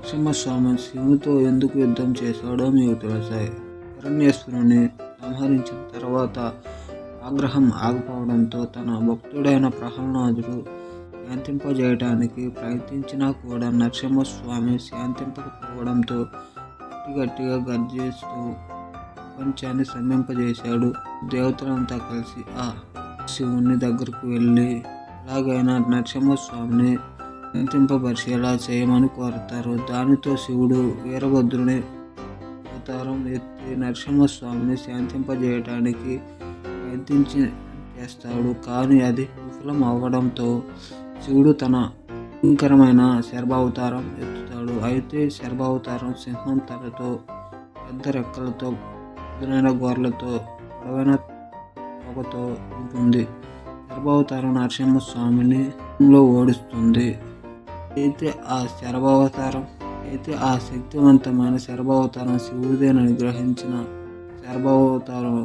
నరసింహస్వామి శివునితో ఎందుకు యుద్ధం చేశాడో మీకు తెలుసా? హిరణ్యాసురుని సంహరించిన తర్వాత ఆగ్రహం ఆగిపోవడంతో తన భక్తుడైన ప్రహ్లాదుడు శాంతింపజేయడానికి ప్రయత్నించినా కూడా నరసింహస్వామి శాంతింపకపోవడంతో గట్టిగా గర్జిస్తూ ప్రపంచాన్ని స్తంభింపజేశాడు. దేవతలంతా కలిసి ఆ శివుని దగ్గరకు వెళ్ళి ఎలాగైనా నరసింహస్వామిని శాంతింపబరిచేలా చేయమని కోరుతారు. దానితో శివుడు వీరభద్రుని అవతారం ఎత్తి నరసింహస్వామిని శాంతింపజేయడానికి చేస్తాడు. కానీ అది విఫలం అవ్వడంతో శివుడు తన భయంకరమైన శర్భావతారం ఎత్తుతాడు. అయితే శర్భావతారం సింహం తలతో, పెద్ద రెక్కలతో, పదునైన గోర్లతో, పొడవైన తోకతో ఉంటుంది. శర్భావతారం నరసింహస్వామిని ఓడిస్తుంది. అయితే ఆ శక్తివంతమైన శర్భావతారం శివుడిని గ్రహించిన శర్భావతారం